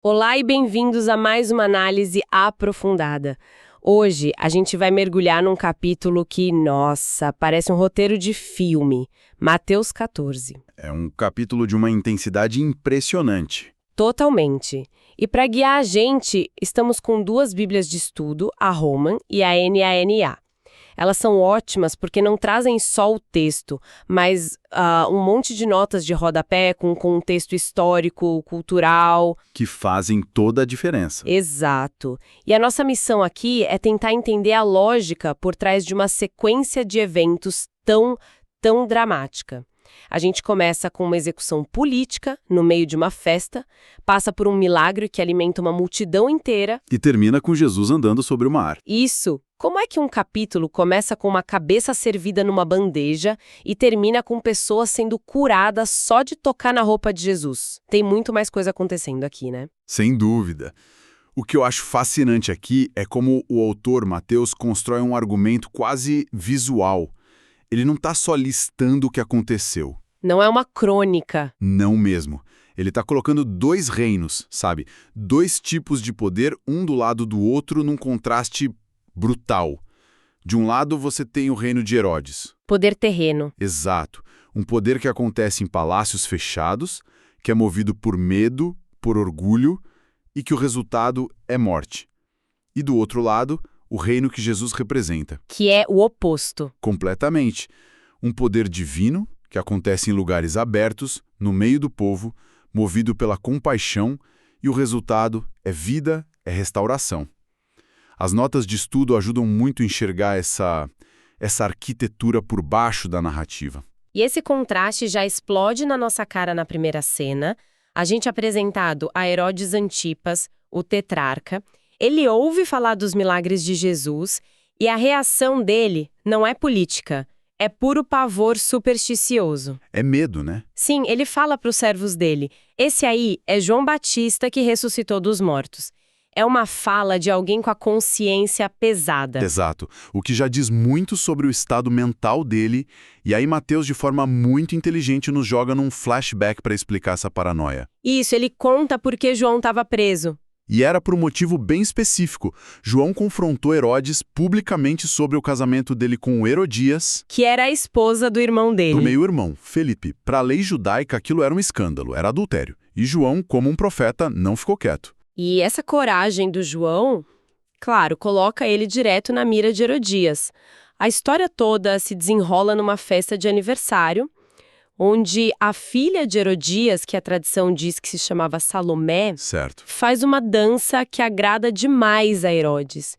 Olá e bem-vindos a mais uma análise aprofundada. Hoje a gente vai mergulhar num capítulo que, nossa, parece um roteiro de filme, Mateus 14. É um capítulo de uma intensidade impressionante. Totalmente. E para guiar a gente, estamos com duas bíblias de estudo, a Roman e a NANA. Elas são ótimas porque não trazem só o texto, mas um monte de notas de rodapé com contexto histórico, cultural. Que fazem toda a diferença. Exato. E a nossa missão aqui é tentar entender a lógica por trás de uma sequência de eventos tão dramática. A gente começa com uma execução política no meio de uma festa, passa por um milagre que alimenta uma multidão inteira. E termina com Jesus andando sobre o mar. Isso! Como é que um capítulo começa com uma cabeça servida numa bandeja e termina com pessoas sendo curadas só de tocar na roupa de Jesus? Tem muito mais coisa acontecendo aqui, né? Sem dúvida. O que eu acho fascinante aqui é como o autor Mateus constrói um argumento quase visual. Ele não está só listando o que aconteceu. Não é uma crônica. Não mesmo. Ele está colocando dois reinos, sabe? Dois tipos de poder, um do lado do outro, num contraste brutal. De um lado você tem o reino de Herodes. Poder terreno. Exato. Um poder que acontece em palácios fechados, que é movido por medo, por orgulho, e que o resultado é morte. E do outro lado, o reino que Jesus representa. Que é o oposto. Completamente. Um poder divino, que acontece em lugares abertos, no meio do povo, movido pela compaixão, e o resultado é vida, é restauração. As notas de estudo ajudam muito a enxergar essa arquitetura por baixo da narrativa. E esse contraste já explode na nossa cara na primeira cena. A gente é apresentado a Herodes Antipas, o tetrarca. Ele ouve falar dos milagres de Jesus e a reação dele não é política, é puro pavor supersticioso. É medo, né? Sim, ele fala para os servos dele, esse aí é João Batista que ressuscitou dos mortos. É uma fala de alguém com a consciência pesada. Exato. O que já diz muito sobre o estado mental dele, e aí Mateus, de forma muito inteligente, nos joga num flashback para explicar essa paranoia. Isso, ele conta por que João estava preso. E era por um motivo bem específico. João confrontou Herodes publicamente sobre o casamento dele com Herodias, Que era a esposa do irmão dele. do meio-irmão, Felipe. Para a lei judaica, aquilo era um escândalo, era adultério. E João, como um profeta, não ficou quieto. E essa coragem do João, claro, coloca ele direto na mira de Herodias. A história toda se desenrola numa festa de aniversário, onde a filha de Herodias, que a tradição diz que se chamava Salomé, Certo. faz uma dança que agrada demais a Herodes.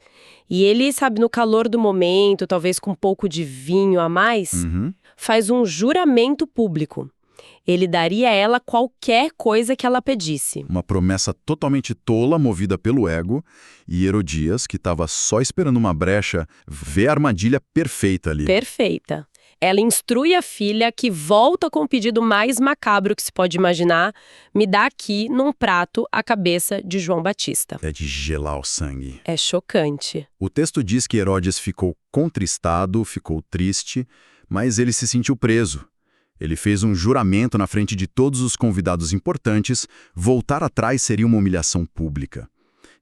E ele, sabe, no calor do momento, talvez com um pouco de vinho a mais, faz um juramento público. Ele daria a ela qualquer coisa que ela pedisse. Uma promessa totalmente tola, movida pelo ego, e Herodias, que estava só esperando uma brecha, vê a armadilha perfeita ali. Perfeita. Ela instrui a filha que volta com o pedido mais macabro que se pode imaginar, me dá aqui, num prato, a cabeça de João Batista. É de gelar o sangue. É chocante. O texto diz que Herodes ficou contristado, ficou triste, mas ele se sentiu preso. Ele fez um juramento na frente de todos os convidados importantes, voltar atrás seria uma humilhação pública.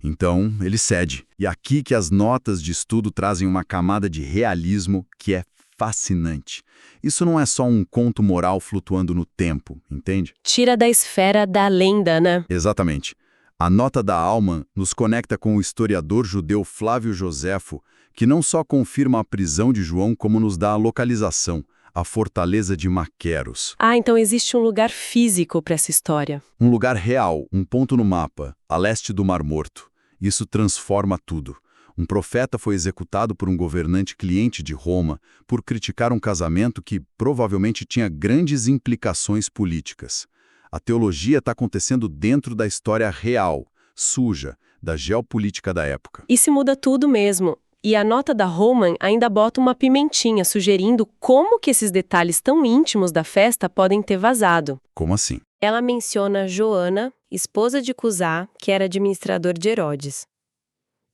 Então, ele cede. E aqui que as notas de estudo trazem uma camada de realismo que é fascinante. Isso não é só um conto moral flutuando no tempo, entende? Tira da esfera da lenda, né? Exatamente. A nota da Alma nos conecta com o historiador judeu Flávio Joséfo, que não só confirma a prisão de João, como nos dá a localização, a fortaleza de Maqueros. Ah, então existe um lugar físico para essa história. Um lugar real, um ponto no mapa, a leste do Mar Morto. Isso transforma tudo. Um profeta foi executado por um governante cliente de Roma por criticar um casamento que provavelmente tinha grandes implicações políticas. A teologia está acontecendo dentro da história real, suja, da geopolítica da época. E se muda tudo mesmo. E a nota da Roman ainda bota uma pimentinha, sugerindo como que esses detalhes tão íntimos da festa podem ter vazado. Como assim? Ela menciona Joana, esposa de Cusá, que era administrador de Herodes.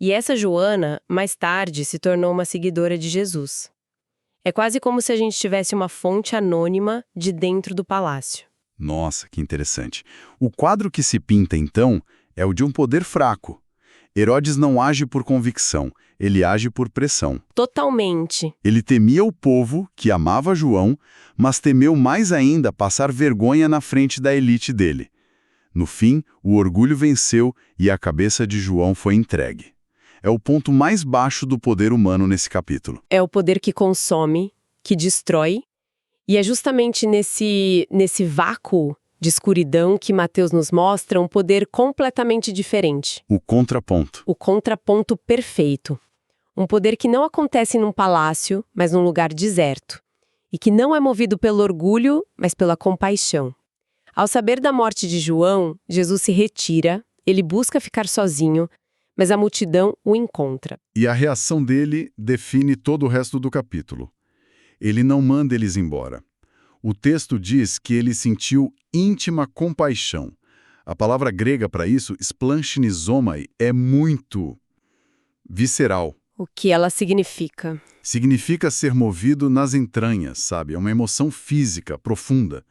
E essa Joana, mais tarde, se tornou uma seguidora de Jesus. É quase como se a gente tivesse uma fonte anônima de dentro do palácio. Nossa, que interessante. O quadro que se pinta, então, É o de um poder fraco. Herodes não age por convicção, ele age por pressão. Totalmente. Ele temia o povo, que amava João, mas temeu mais ainda passar vergonha na frente da elite dele. No fim, o orgulho venceu e a cabeça de João foi entregue. É o ponto mais baixo do poder humano nesse capítulo. É o poder que consome, que destrói, e é justamente nesse vácuo de escuridão que Mateus nos mostra um poder completamente diferente. O contraponto. O contraponto perfeito. Um poder que não acontece num palácio, mas num lugar deserto. E que não é movido pelo orgulho, mas pela compaixão. Ao saber da morte de João, Jesus se retira, ele busca ficar sozinho, mas a multidão o encontra. E a reação dele define todo o resto do capítulo. Ele não manda eles embora. O texto diz que ele sentiu íntima compaixão. A palavra grega para isso, splanchnisomai, é muito visceral. O que ela significa? Significa ser movido nas entranhas, sabe? É uma emoção física, profunda.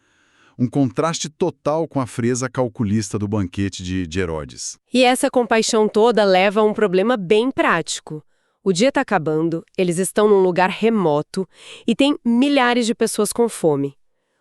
Um contraste total com a frieza calculista do banquete de Herodes. E essa compaixão toda leva a um problema bem prático. O dia está acabando, eles estão num lugar remoto e tem milhares de pessoas com fome.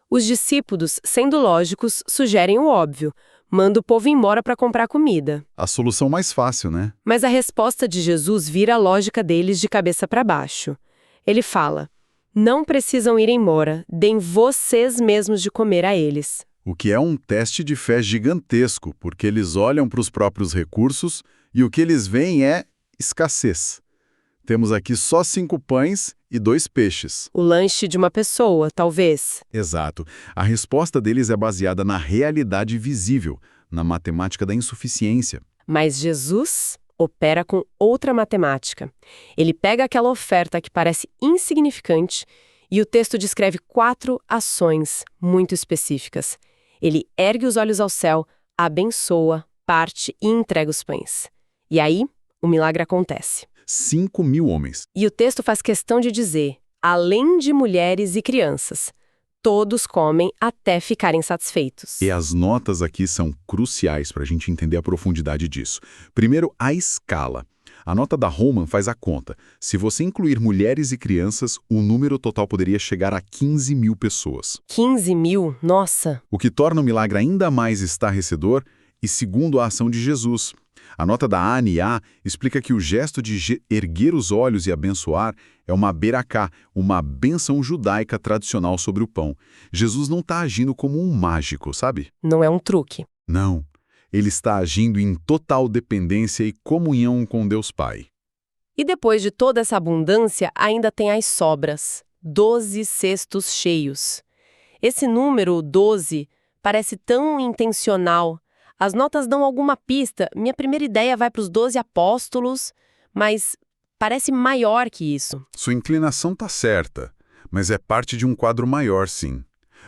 Os discípulos, sendo lógicos, sugerem o óbvio. Manda o povo embora para comprar comida. A solução mais fácil, né? Mas a resposta de Jesus vira a lógica deles de cabeça para baixo. Ele fala: não precisam ir embora, deem vocês mesmos de comer a eles. O que é um teste de fé gigantesco, porque eles olham para os próprios recursos e o que eles veem é escassez. Temos aqui só 5 pães e 2 peixes. O lanche de uma pessoa, talvez. Exato. A resposta deles é baseada na realidade visível, na matemática da insuficiência. Mas Jesus opera com outra matemática. Ele pega aquela oferta que parece insignificante e o texto descreve 4 ações muito específicas. Ele ergue os olhos ao céu, abençoa, parte e entrega os pães. E aí, o milagre acontece. 5.000 homens. E o texto faz questão de dizer, além de mulheres e crianças, todos comem até ficarem satisfeitos. E as notas aqui são cruciais para a gente entender a profundidade disso. Primeiro, a escala. A nota da Holman faz a conta. Se você incluir mulheres e crianças, o número total poderia chegar a 15.000 pessoas. 15.000? Nossa! O que torna o milagre ainda mais estarrecedor e segundo a ação de Jesus. A nota da ANIA explica que o gesto de erguer os olhos e abençoar é uma beracá, uma bênção judaica tradicional sobre o pão. Jesus não está agindo como um mágico, sabe? Não é um truque. Não. Ele está agindo em total dependência e comunhão com Deus Pai. E depois de toda essa abundância, ainda tem as sobras. 12 cestos cheios. Esse número, 12, parece tão intencional. As notas dão alguma pista. Minha primeira ideia vai para os 12 apóstolos, mas parece maior que isso. Sua inclinação está certa, mas é parte de um quadro maior, sim.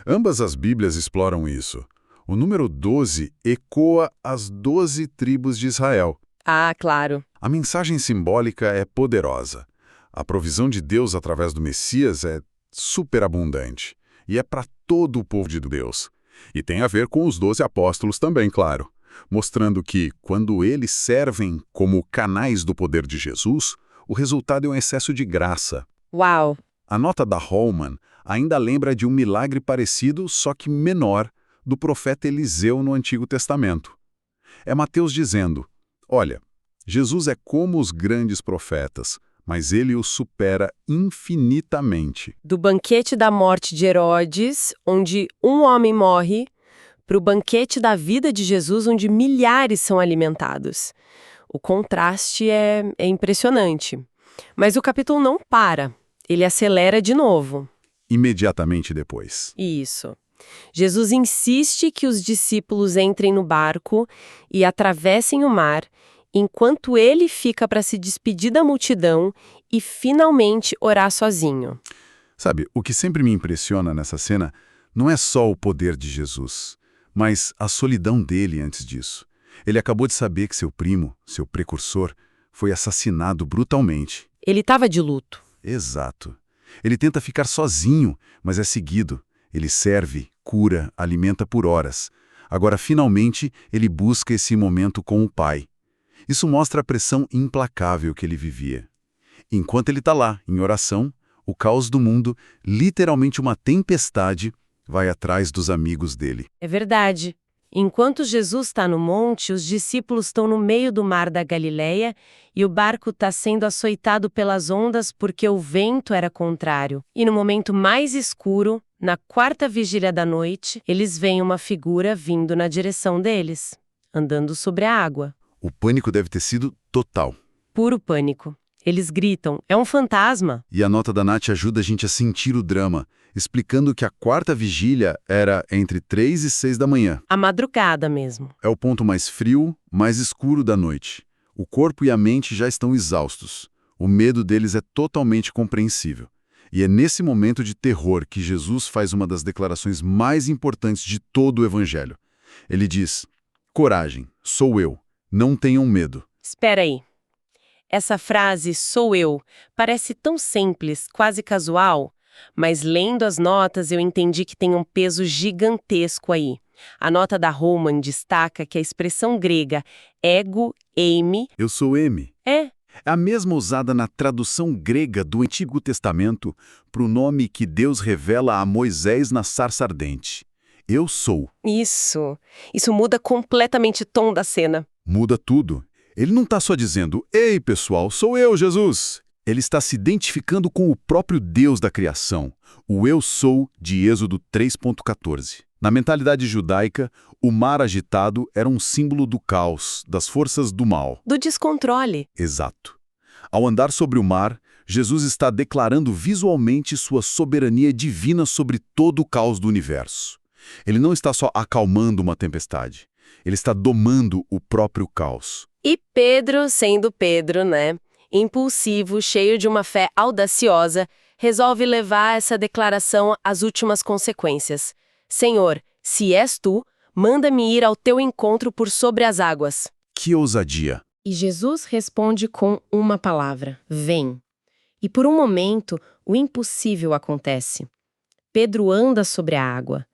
Ambas as Bíblias exploram isso. O número 12 ecoa as 12 tribos de Israel. Ah, claro. A mensagem simbólica é poderosa. A provisão de Deus através do Messias é superabundante. E é para todo o povo de Deus. E tem a ver com os 12 apóstolos também, claro. Mostrando que, quando eles servem como canais do poder de Jesus, o resultado é um excesso de graça. Uau! A nota da Holman ainda lembra de um milagre parecido, só que menor, do profeta Eliseu no Antigo Testamento. É Mateus dizendo, olha, Jesus é como os grandes profetas, mas ele os supera infinitamente. Do banquete da morte de Herodes, onde um homem morre, para o banquete da vida de Jesus, onde milhares são alimentados. O contraste é impressionante. Mas o capítulo não para, ele acelera de novo. Imediatamente depois. Isso. Jesus insiste que os discípulos entrem no barco e atravessem o mar, enquanto ele fica para se despedir da multidão e finalmente orar sozinho. Sabe, o que sempre me impressiona nessa cena não é só o poder de Jesus, mas a solidão dele antes disso. Ele acabou de saber que seu primo, seu precursor, foi assassinado brutalmente. Ele estava de luto. Exato. Ele tenta ficar sozinho, mas é seguido. Ele serve, cura, alimenta por horas. Agora, finalmente, ele busca esse momento com o Pai. Isso mostra a pressão implacável que ele vivia. Enquanto ele está lá, em oração, o caos do mundo, literalmente uma tempestade, vai atrás dos amigos dele. É verdade. Enquanto Jesus está no monte, os discípulos estão no meio do mar da Galileia e o barco está sendo açoitado pelas ondas porque o vento era contrário. E no momento mais escuro, na quarta vigília da noite, eles veem uma figura vindo na direção deles, andando sobre a água. O pânico deve ter sido total. Puro pânico. Eles gritam, é um fantasma. E a nota da Nath ajuda a gente a sentir o drama, explicando que a quarta vigília era entre 3 e 6 da manhã. A madrugada mesmo. É o ponto mais frio, mais escuro da noite. O corpo e a mente já estão exaustos. O medo deles é totalmente compreensível. E é nesse momento de terror que Jesus faz uma das declarações mais importantes de todo o Evangelho. Ele diz, coragem, sou eu, não tenham medo. Espera aí. Essa frase, sou eu, parece tão simples, quase casual, mas lendo as notas eu entendi que tem um peso gigantesco aí. A nota da Holman destaca que a expressão grega ego, eimi, Eu sou M. é É a mesma usada na tradução grega do Antigo Testamento para o nome que Deus revela a Moisés na sarça ardente. Eu sou. isso. Isso muda completamente o tom da cena. Muda tudo. Ele não está só dizendo, ei pessoal, sou eu, Jesus. Ele está se identificando com o próprio Deus da criação, o eu sou de Êxodo 3.14. Na mentalidade judaica, o mar agitado era um símbolo do caos, das forças do mal. Do descontrole. Exato. Ao andar sobre o mar, Jesus está declarando visualmente sua soberania divina sobre todo o caos do universo. Ele não está só acalmando uma tempestade, ele está domando o próprio caos. E Pedro, sendo Pedro, né? Impulsivo, cheio de uma fé audaciosa, resolve levar essa declaração às últimas consequências. Senhor, se és tu, manda-me ir ao teu encontro por sobre as águas. Que ousadia! E Jesus responde com uma palavra: vem. E por um momento, o impossível acontece. Pedro anda sobre a água.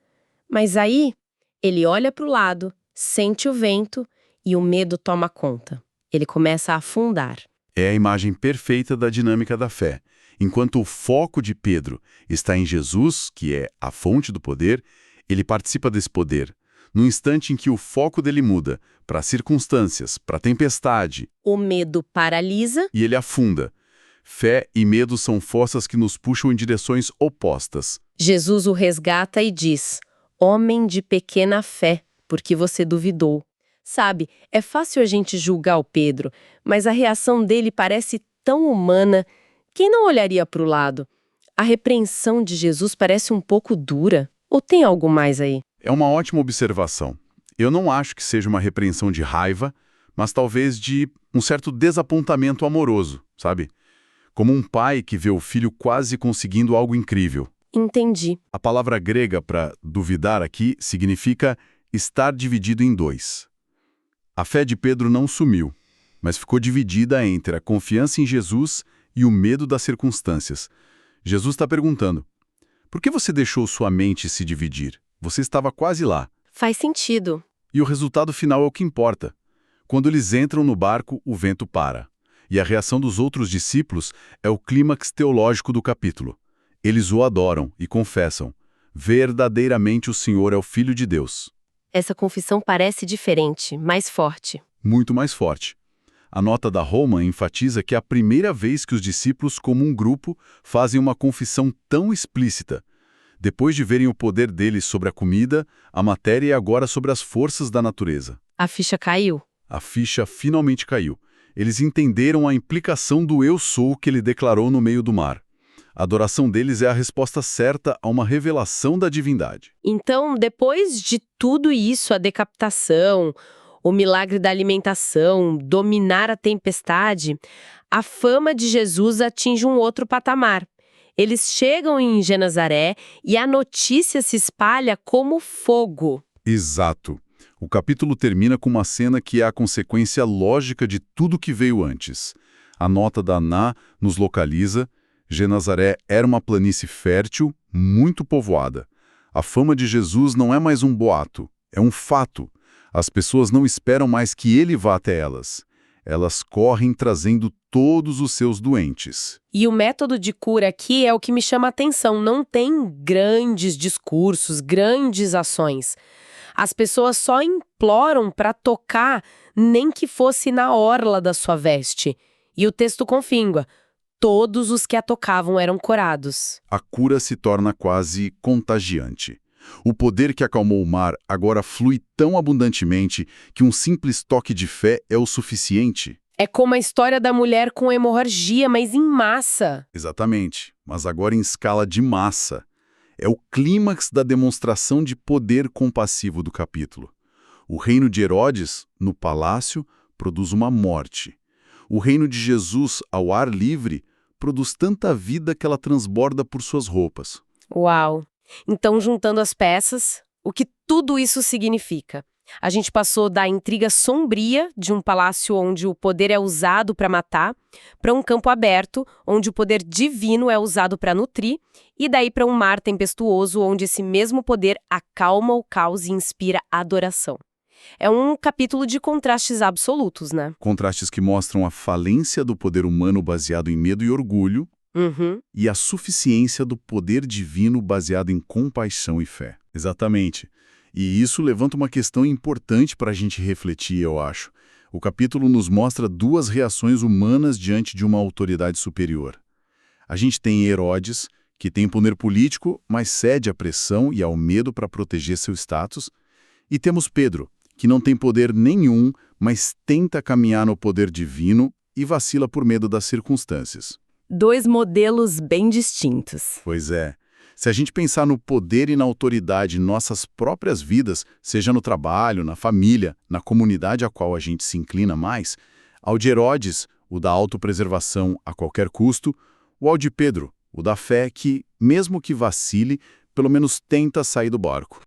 Mas aí, ele olha para o lado, sente o vento e o medo toma conta. Ele começa a afundar. É a imagem perfeita da dinâmica da fé. Enquanto o foco de Pedro está em Jesus, que é a fonte do poder, ele participa desse poder. No instante em que o foco dele muda para circunstâncias, para tempestade, O medo paralisa. e ele afunda. Fé e medo são forças que nos puxam em direções opostas. Jesus o resgata e diz: homem de pequena fé, porque você duvidou. Sabe, é fácil a gente julgar o Pedro, mas a reação dele parece tão humana. Quem não olharia para o lado? A repreensão de Jesus parece um pouco dura. Ou tem algo mais aí? É uma ótima observação. Eu não acho que seja uma repreensão de raiva, mas talvez de um certo desapontamento amoroso, sabe? Como um pai que vê o filho quase conseguindo algo incrível. Entendi. A palavra grega para duvidar aqui significa estar dividido em dois. A fé de Pedro não sumiu, mas ficou dividida entre a confiança em Jesus e o medo das circunstâncias. Jesus está perguntando, por que você deixou sua mente se dividir? Você estava quase lá. Faz sentido. E o resultado final é o que importa. Quando eles entram no barco, o vento para. E a reação dos outros discípulos é o clímax teológico do capítulo. Eles o adoram e confessam, verdadeiramente o Senhor é o Filho de Deus. Essa confissão parece diferente, mais forte. Muito mais forte. A nota da Holman enfatiza que é a primeira vez que os discípulos, como um grupo, fazem uma confissão tão explícita. Depois de verem o poder deles sobre a comida, a matéria e agora sobre as forças da natureza. A ficha caiu. A ficha finalmente caiu. Eles entenderam a implicação do eu sou que ele declarou no meio do mar. A adoração deles é a resposta certa a uma revelação da divindade. Então, depois de tudo isso, a decapitação, o milagre da alimentação, dominar a tempestade, a fama de Jesus atinge um outro patamar. Eles chegam em Genazaré e a notícia se espalha como fogo. Exato. O capítulo termina com uma cena que é a consequência lógica de tudo que veio antes. A nota da Aná nos localiza. Genazaré era uma planície fértil, muito povoada. A fama de Jesus não é mais um boato, É um fato. As pessoas não esperam mais que ele vá até elas. Elas correm trazendo todos os seus doentes. E o método de cura aqui é o que me chama a atenção. Não tem grandes discursos, grandes ações. As pessoas só imploram para tocar, nem que fosse na orla da sua veste. E o texto confirma: todos os que a tocavam eram curados. A cura se torna quase contagiante. O poder que acalmou o mar agora flui tão abundantemente que um simples toque de fé é o suficiente. É como a história da mulher com hemorragia, mas em massa. Exatamente, mas agora em escala de massa. É o clímax da demonstração de poder compassivo do capítulo. O reino de Herodes, no palácio, produz uma morte. O reino de Jesus, ao ar livre, produz tanta vida que ela transborda por suas roupas. Uau! Então, juntando as peças, o que tudo isso significa? A gente passou da intriga sombria de um palácio onde o poder é usado para matar, para um campo aberto, onde o poder divino é usado para nutrir, e daí para um mar tempestuoso, onde esse mesmo poder acalma o caos e inspira adoração. É um capítulo de contrastes absolutos, né? Contrastes que mostram a falência do poder humano baseado em medo e orgulho, Uhum. e a suficiência do poder divino baseado em compaixão e fé. Exatamente. E isso levanta uma questão importante para a gente refletir, eu acho. O capítulo nos mostra duas reações humanas diante de uma autoridade superior. A gente tem Herodes, que tem poder político, mas cede à pressão e ao medo para proteger seu status. E temos Pedro, que não tem poder nenhum, mas tenta caminhar no poder divino e vacila por medo das circunstâncias. Dois modelos bem distintos. Pois é. Se a gente pensar no poder e na autoridade em nossas próprias vidas, seja no trabalho, na família, na comunidade a qual a gente se inclina mais, ao de Herodes, o da autopreservação a qualquer custo, ou ao de Pedro, o da fé que, mesmo que vacile, pelo menos tenta sair do barco.